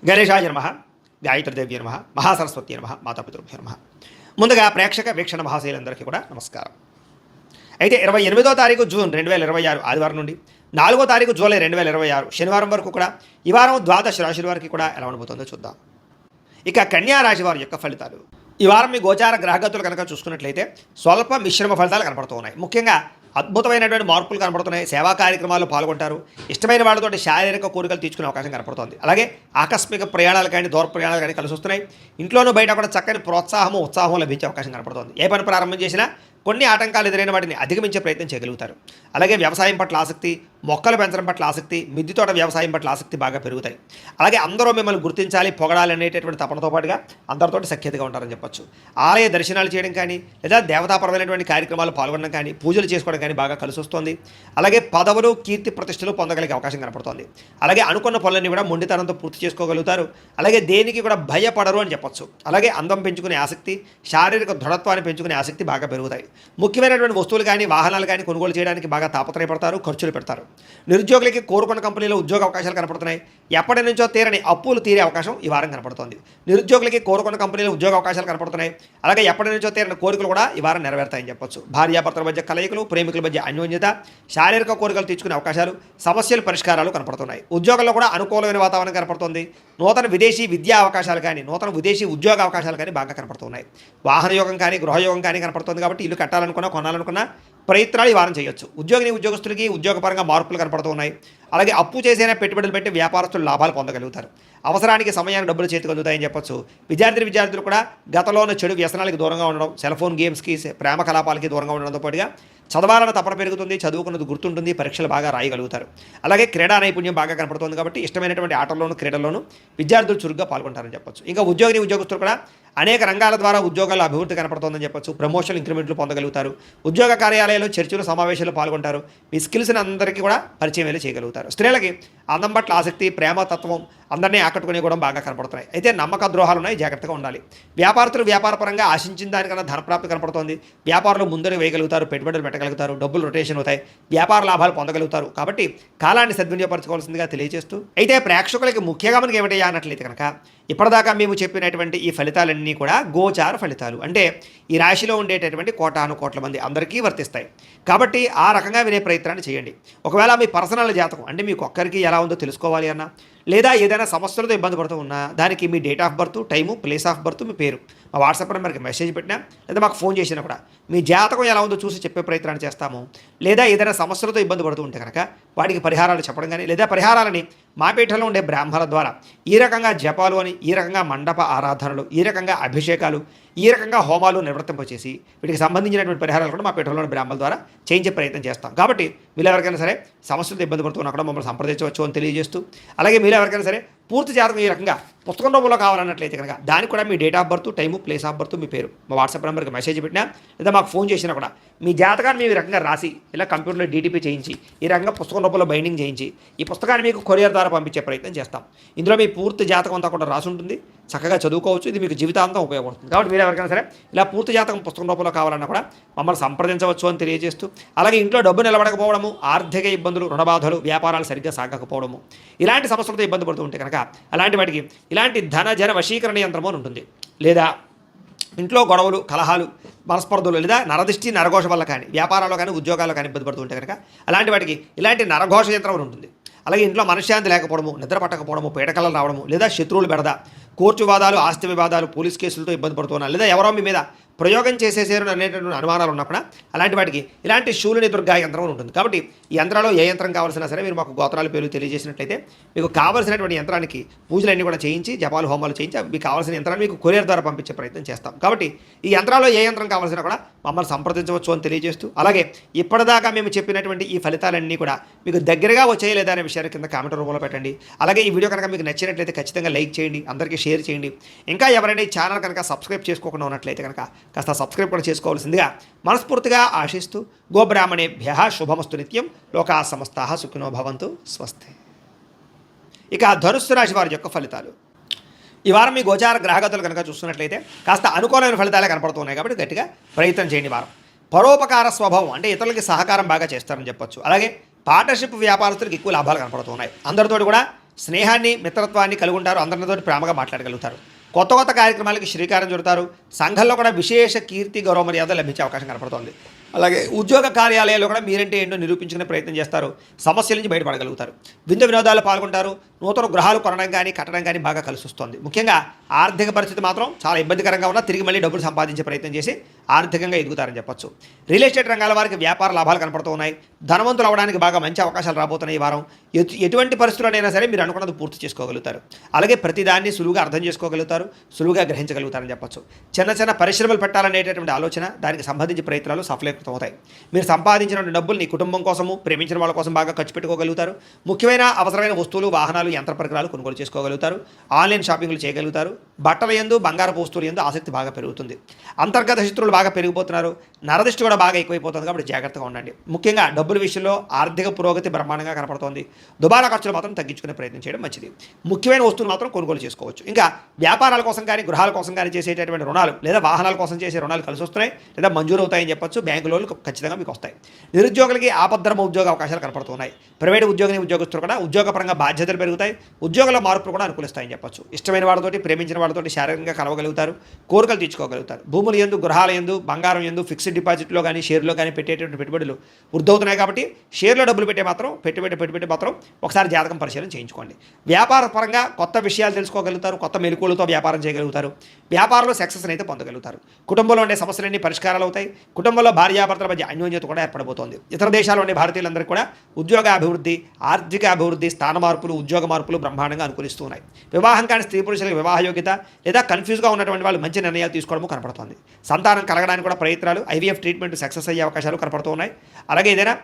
గణేశాయ నమః, గాయత్రీదేవ్య నమః, మహాసరస్వతి నమః, మాతాపితృభ్యో నమః. ముందుగా ప్రేక్షక వీక్షణ మహాశైలందరికీ కూడా నమస్కారం. అయితే 28వ తారీఖు జూన్ 2026 ఆదివారం నుండి 4వ తారీఖు జూలై 2026 శనివారం వరకు కూడా ఈ వారం ద్వాదశ రాశుల వారికి కూడా ఎలా ఉండబోతుందో చూద్దాం. ఇక కన్యా రాశి వారి యొక్క ఫలితాలు. ఈ వారం మీ గోచార గ్రహగతులు కనుక చూసుకున్నట్లయితే స్వల్ప మిశ్రమ ఫలితాలు కనపడుతూ ఉన్నాయి. ముఖ్యంగా అద్భుతమైనటువంటి మార్పులు కనపడుతున్నాయి. సేవా కార్యక్రమాల్లో పాల్గొంటారు. ఇష్టమైన వాళ్ళతో శారీరక కోరికలు తీర్చుకునే అవకాశం కనపడుతుంది. అలాగే ఆకస్మిక ప్రయాణాలు కానీ దూర ప్రయాణాలు కానీ కలిసి వస్తున్నాయి. ఇంట్లోనూ బయట కూడా చక్కని ప్రోత్సాహము ఉత్సాహం లభించే అవకాశం కనపడుతుంది. ఏ పని ప్రారంభం చేసినా కొన్ని ఆటంకాలు ఎదురైన వాటిని అధిగమించే ప్రయత్నం చేయగలుగుతారు. అలాగే వ్యవసాయం పట్ల ఆసక్తి, మొక్కలు పెంచడం పట్ల ఆసక్తి, మిద్దె తోట వ్యవసాయం పట్ల ఆసక్తి బాగా పెరుగుతాయి. అలాగే అందరూ మిమ్మల్ని గుర్తించాలి, పొగడాలి అనేటటువంటి తపనతో పాటుగా అందరితోటి సఖ్యతగా ఉంటారని చెప్పొచ్చు. ఆలయ దర్శనాలు చేయడం కానీ లేదా దేవతాపరమైనటువంటి కార్యక్రమాలు పాల్గొనడం కానీ పూజలు చేసుకోవడం కానీ బాగా కలిసి వస్తుంది. అలాగే పదవులు, కీర్తి, ప్రతిష్టలు పొందగలిగే అవకాశం కనపడుతుంది. అలాగే అనుకున్న పనులన్నీ కూడా మొండితనంతో పూర్తి చేసుకోగలుగుతారు. అలాగే దేనికి కూడా భయపడరు అని చెప్పొచ్చు. అలాగే అందం పెంచుకునే ఆసక్తి, శారీరక దృఢత్వాన్ని పెంచుకునే ఆసక్తి బాగా పెరుగుతాయి. ముఖ్యమైనటువంటి వస్తువులు కానీ వాహనాలు కానీ కొనుగోలు చేయడానికి బాగా తాపత్రయపడతారు, ఖర్చులు పెడతారు. నిరుద్యోగులకి కోరుకున్న కంపెనీలో ఉద్యోగ అవకాశాలు కనపడుతున్నాయి. ఎప్పటి నుంచో తీరని అప్పులు తీరే అవకాశం ఈ వారం కనపడుతుంది. నిరుద్యోగులకి కోరుకున్న కంపెనీలో ఉద్యోగ అవకాశాలు కనపడుతున్నాయి. అలాగే ఎప్పటి నుంచో తీరని కోరికలు కూడా ఈ వారం నెరవేరుతాయని చెప్పొచ్చు. భార్యాభర్తల మధ్య కలయికలు, ప్రేమికుల మధ్య అన్యోన్యత, శారీరక కోరికలు తీర్చుకునే అవకాశాలు, సమస్యలు పరిష్కారాలు కనపడుతున్నాయి. ఉద్యోగంలో కూడా అనుకూలమైన వాతావరణం కనపడుతుంది. నూతన విదేశీ విద్యా అవకాశాలు కానీ నూతన విదేశీ ఉద్యోగ అవకాశాలు కానీ బాగా కనపడుతున్నాయి. వాహన యోగం కానీ గృహయోగం కానీ కనపడుతుంది. కాబట్టి ఇల్లు కట్టాలనుకున్నా కొనాలనుకున్నా ప్రయత్నాలు ఈ వారం చేయొచ్చు. ఉద్యోగస్తులకి ఉద్యోగపరంగా మార్పులు కనపడుతూ ఉన్నాయి. అలాగే అప్పు చేసైనా పెట్టుబడులు పెట్టి వ్యాపారస్తులు లాభాలు పొందగలుగుతారు. అవసరానికి సమయానికి డబ్బులు చేతికి అందుతాయని చెప్పొచ్చు. విద్యార్థులు కూడా గతంలో ఉన్న చెడు వ్యసనాలకు దూరంగా ఉండడం, సెల్ ఫోన్ గేమ్స్కి, ప్రేమ కలాపాలకి దూరంగా ఉండడంతో పాటుగా చదవాలన్న తపన పెరుగుతుంది, చదువుకున్నది గుర్తుంటుంది, పరీక్షలు బాగా రాయగలుగుతారు. అలాగే క్రీడా నైపుణ్యం బాగా కనపడుతుంది. కాబట్టి ఇష్టమైనటువంటి ఆటల్లోనూ క్రీడల్లోనూ విద్యార్థులు చురుగ్గా పాల్గొంటారని చెప్పొచ్చు. ఇంకా ఉద్యోగస్తులు కూడా అనేక రంగాల ద్వారా ఉద్యోగాల అభివృద్ధి కనపడుతుందని చెప్పొచ్చు. ప్రమోషన్, ఇంక్రిమెంట్లు పొందగలుగుతారు. ఉద్యోగ కార్యాలయాలు, చర్చలు, సమావేశాలు పాల్గొంటారు. మీ స్కిల్స్ని అందరికీ కూడా పరిచయం చేయగలుగుతారు. స్త్రీలకి అందం పట్ల ఆసక్తి, ప్రేమతత్వం, అందరినీ ఆకట్టుకునే కూడా బాగా కనపడుతున్నాయి. అయితే నమ్మక ద్రోహాలు ఉన్నాయి, జాగ్రత్తగా ఉండాలి. వ్యాపారస్తులు వ్యాపారపరంగా ఆశించిన దానికన్నా ధనప్రాప్తి కనపడుతోంది. వ్యాపారులు ముందర వేయగలుగుతారు, పెట్టుబడులు పెట్టగలుగుతారు, డబ్బులు రొటేషన్ అవుతాయి, వ్యాపార లాభాలు పొందగలుగుతారు. కాబట్టి కాలాన్ని సద్వినియోగపరచుకోవాల్సిందిగా తెలియజేస్తూ, అయితే ప్రేక్షకులకి ముఖ్యంగా మనకి ఏమిటయ్యా అన్నట్లయితే కనుక ఇప్పటిదాకా మేము చెప్పినటువంటి ఈ ఫలితాలన్నీ కూడా గోచార ఫలితాలు. అంటే ఈ రాశిలో ఉండేటటువంటి కోటాను కోట్ల మంది అందరికీ వర్తిస్తాయి. కాబట్టి ఆ రకంగా వినే ప్రయత్నాన్ని చేయండి. ఒకవేళ మీ పర్సనల్ జాతకం అంటే మీకు ఒక్కరికి ఎలా ఉందో తెలుసుకోవాలి అన్నా, లేదా ఏదైనా సమస్యలతో ఇబ్బంది పడుతూ ఉన్నా దానికి మీ date of birth, time, place of birth, మీ పేరు మా వాట్సాప్ నెంబర్కి మెసేజ్ పెట్టినా లేదా మాకు ఫోన్ చేసినా కూడా మీ జాతకం ఎలా ఉందో చూసి చెప్పే ప్రయత్నాన్ని చేస్తాము. లేదా ఏదైనా సమస్యలతో ఇబ్బంది పడుతూ ఉంటే కనుక వాటికి పరిహారాలు చెప్పడం కానీ లేదా పరిహారాలని మా పీఠంలో ఉండే బ్రాహ్మణుల ద్వారా ఈ రకంగా జపాలు అని, ఈ రకంగా మండప ఆరాధనలు, ఈ రకంగా అభిషేకాలు, ఈ రకంగా హోమాలు నిర్వర్తింపచేసి వీటికి సంబంధించినటువంటి పరిహారాలు కూడా మా పీఠంలోని బ్రాహ్మణుల ద్వారా చేయించే ప్రయత్నం చేస్తాం. కాబట్టి మీరు ఎవరికైనా సరే సమస్యలతో ఇబ్బంది పడుతున్నా కూడా మమ్మల్ని సంప్రదించవచ్చు అని తెలియజేస్తూ, అలాగే మీరు ఎవరికైనా సరే పూర్తి జాతకం ఈ రకంగా పుస్తకం రూపంలో కావాలన్నట్లయితే కనుక దానికి కూడా మీ date of birth, time, place of birth, మీ పేరు మా వాట్సాప్ నెంబర్కి మెసేజ్ పెట్టినా లేదా మాకు ఫోన్ చేసినా కూడా మీ జాతకాన్ని మేము ఈ రకంగా రాసి ఇలా కంప్యూటర్లో డీటీపీ చేయించి ఈ రకంగా పుస్తకం రూపంలో బైండింగ్ చేయించి ఈ పుస్తకాన్ని మీకు కొరియర్ ద్వారా పంపించే ప్రయత్నం చేస్తాం. ఇందులో మీ పూర్తి జాతకం అంతా కూడా రాసి ఉంటుంది. చక్కగా చదువుకోవచ్చు. ఇది మీకు జీవితాంతం ఉపయోగపడుతుంది. కాబట్టి మీరు ఎవరికైనా సరే ఇలా పూర్తి జాతకం పుస్తకం రూపంలో కావాలన్నా కూడా మమ్మల్ని సంప్రదించవచ్చు అని తెలియజేస్తూ, అలాగే ఇంట్లో డబ్బు నిలబడకపోవడము, ఆర్థిక ఇబ్బందులు, రుణబాధలు, వ్యాపారాలు సరిగ్గా సాగకపోవడము, ఇలాంటి సమస్యలతో ఇబ్బంది పడుతూ ఉంటే కనుక అలాంటి వాటికి ఇలాంటి ధన జన వశీకరణ యంత్రము అని ఉంటుంది. లేదా ఇంట్లో గొడవలు, కలహాలు, మనస్పర్ధలు లేదా నరదిష్టి, నరఘోష వల్ల కానీ వ్యాపారాల్లో కానీ ఉద్యోగాల్లో కానీ ఇబ్బంది పడుతూ ఉంటే కనుక అలాంటి వాటికి ఇలాంటి నరఘోష యంత్రం అని ఉంటుంది. అలాగే ఇంట్లో మనశ్శాంతి లేకపోవడము, నిద్ర పట్టకపోవడము, పీడకలలు రావడము, లేదా శత్రువులు బెడద, కోర్టు వివాదాలు, ఆస్తి వివాదాలు, పోలీస్ కేసులతో ఇబ్బంది పడుతున్నారు, లేదా ఎవరో మీ మీద ప్రయోగం చేసేసారు అనేటువంటి అనుమానాలు ఉన్నప్పుడు అలాంటి వాటికి ఇలాంటి శూలిని దుర్గా యంత్రం ఉంటుంది. కాబట్టి ఈ యంత్రాల్లో ఏ యంత్రం కావాల్సినా సరే మీరు మాకు గోత్రాల పేరు తెలియజేసినట్లయితే మీకు కావాల్సినటువంటి యంత్రానికి పూజలన్నీ కూడా చేయించి, జపాలు, హోమాలు చేయించి మీకు కావాల్సిన యంత్రాన్ని మీకు కొరియర్ ద్వారా పంపించే ప్రయత్నం చేస్తాం. కాబట్టి ఈ యంత్రాల్లో ఏ యంత్రం కావాల్సినా కూడా మమ్మల్ని సంప్రదించవచ్చు అని తెలియజేస్తూ, అలాగే ఇప్పటిదాకా మేము చెప్పినటువంటి ఈ ఫలితాలన్నీ కూడా మీకు దగ్గరగా వచ్చాయి లేదా అనే విషయాన్ని కింద కామెంట్ రూపంలో పెట్టండి. అలాగే ఈ వీడియో కనుక మీకు నచ్చినట్లయితే ఖచ్చితంగా లైక్ చేయండి, అందరికీ షేర్ చేయండి. ఇంకా ఎవరైనా ఈ ఛానల్ కనుక సబ్స్క్రైబ్ చేసుకోకుండా ఉన్నట్లయితే కనుక కాస్త సబ్స్క్రైబ్ కూడా చేసుకోవాల్సిందిగా మనస్ఫూర్తిగా ఆశిస్తూ, గోబ్రాహ్మణేభ్యః శుభమస్తు నిత్యం, లోకా సమస్తాః సుఖినో భవంతు, స్వస్తి. ఇక ధనుస్సు రాశి వారి యొక్క ఫలితాలు. ఈ వారం మీ గోచార గ్రహగతులు కనుక చూస్తున్నట్లయితే కాస్త అనుకూలమైన ఫలితాలే కనపడుతున్నాయి. కాబట్టి గట్టిగా ప్రయత్నం చేయండి. వారం పరోపకార స్వభావం అంటే ఇతరులకి సహకారం బాగా చేస్తారని చెప్పొచ్చు. అలాగే పార్ట్నర్షిప్ వ్యాపారస్తులకు ఎక్కువ లాభాలు కనపడుతున్నాయి. అందరితోటి కూడా స్నేహాన్ని మిత్రత్వాన్ని కలిగి ఉంటారు, అందరితో ప్రేమగా మాట్లాడగలుగుతారు. కొత్త కొత్త కార్యక్రమాలకి శ్రీకారం చుడతారు. సంఘంలో కూడా విశేష కీర్తి గౌరవ మర్యాద లభించే అవకాశం కనపడుతోంది. అలాగే ఉద్యోగ కార్యాలయాల్లో కూడా మీరంటే ఏంటో నిరూపించుకునే ప్రయత్నం చేస్తారు. సమస్యల నుంచి బయటపడగలుగుతారు. విందు వినోదాలు పాల్గొంటారు. నూతన గృహాలు కొనడం కానీ కట్టడం కానీ బాగా కలిసి వస్తుంది. ముఖ్యంగా ఆర్థిక పరిస్థితి మాత్రం చాలా ఇబ్బందికరంగా ఉన్నా తిరిగి మళ్ళీ డబ్బులు సంపాదించే ప్రయత్నం చేసి ఆర్థికంగా ఎదుగుతారని చెప్పొచ్చు. రియల్ ఎస్టేట్ రంగాల వారికి వ్యాపార లాభాలు కనపడుతూ ఉన్నాయి. ధనవంతులు అవడానికి బాగా మంచి అవకాశాలు రాబోతున్నాయి ఈ వారం. ఎటువంటి పరిస్థితుల్లోనైనా సరే మీరు అనుకున్నది పూర్తి చేసుకోగలుగుతారు. అలాగే ప్రతిదాన్ని సులువుగా అర్థం చేసుకోగలుగుతారు, సులువుగా గ్రహించగలుగుతారని చెప్పొచ్చు. చిన్న చిన్న పరిశ్రమలు పెట్టాలనేటటువంటి ఆలోచన, దానికి సంబంధించి ప్రయత్నాలు సఫలీకృతం అవుతాయి. మీరు సంపాదించిన డబ్బులు నీ కుటుంబం కోసము, ప్రేమించిన వాళ్ళ కోసం బాగా ఖర్చు పెట్టుకోగలుగుతారు. ముఖ్యమైన అవసరమైన వస్తువులు, వాహనాలు, యంత్ర పరికరాలు కొనుగోలు చేసుకోగలుగుతారు. ఆన్లైన్ షాపింగ్లు చేయగలుగుతారు. బట్టల యందు, బంగారపు వస్తువుల యందు ఆసక్తి బాగా పెరుగుతుంది. అంతర్గత శత్రువులు బాగా పెరిగిపోతున్నారు. నరదృష్టి కూడా బాగా ఎక్కువైపోతుంది. కాబట్టి జాగ్రత్తగా ఉండండి. ముఖ్యంగా డబ్బుల విషయంలో ఆర్థిక పురోగతి బ్రహ్మాండంగా కనపడుతోంది. దుబారా ఖర్చులు మాత్రం తగ్గించుకునే ప్రయత్నం చేయడం మంచిది. ముఖ్యమైన వస్తువులు మాత్రం కొనుగోలు చేసుకోవచ్చు. ఇంకా వ్యాపారాల కోసం కానీ, గృహాల కోసం కానీ చేసేటటువంటి రుణాలు లేదా వాహనాల కోసం చేసే రుణాలు కలిసి వస్తున్నాయి లేదా మంజూరు అవుతాయని చెప్పొచ్చు. బ్యాంకు లోన్లు ఖచ్చితంగా మీకు వస్తాయి. నిరుద్యోగులకి ఆపద్ధర్మ ఉద్యోగ అవకాశాలు కనపడుతున్నాయి. ప్రైవేటు ఉద్యోగస్తులు కూడా ఉద్యోగపరంగా బాధ్యతలు పెరుగుతాయి. ఉద్యోగాల మార్పులు కూడా అనుకూలిస్తాయని చెప్పొచ్చు. ఇష్టమైన వాళ్ళతోటి, ప్రేమించిన వాళ్ళతోటి శారీరకంగా కలవగలుగుతారు. కోరికలు తీర్చుకోగలుగుతారు. భూముల యందు, గృహాల యందు, బంగారం యందు, ఫిక్స్డ్ డిపాజిట్లో కానీ షేర్లో కానీ పెట్టేటువంటి పెట్టుబడులు వృద్ధవుతున్నాయి. కాబట్టి షేర్లో డబ్బులు పెట్టుబడి మాత్రం ఒకసారి జాతకం పరిశీలన చేయించుకోండి. వ్యాపార పరంగా కొత్త విషయాలు తెలుసుకోగలుగుతారు. కొత్త మెలకువలతో వ్యాపారం చేయగలుగుతారు. వ్యాపారంలో సక్సెస్ అయితే పొందగలుగుతారు. కుటుంబంలో ఉండే సమస్యలన్నీ పరిష్కారాలు అవుతాయి. కుటుంబంలో భార్యాభర్తల మధ్య అన్యోన్యత కూడా ఏర్పడబోతోంది. ఇతర దేశాల్లో ఉండే భారతీయులందరికీ కూడా ఉద్యోగ అభివృద్ధి, ఆర్థిక అభివృద్ధి, స్థాన మార్పులు, ఉద్యోగ మార్పులు బ్రహ్మాండంగా అనుకూలిస్తూ ఉన్నాయి. వివాహం కాని స్త్రీ పురుషులకు వివాహ యోగ్యత లేదా కన్ఫ్యూజ్గా ఉన్నటువంటి వాళ్ళు మంచి నిర్ణయాలు తీసుకోవడం కనపడుతుంది. సంతానం కలగడానికి కూడా ప్రయత్నాలు, ఐవీఎఫ్ ట్రీట్మెంట్ సక్సెస్ అయ్యే అవకాశాలు కనపడుతూ ఉన్నాయి. అలాగే ఏదైనా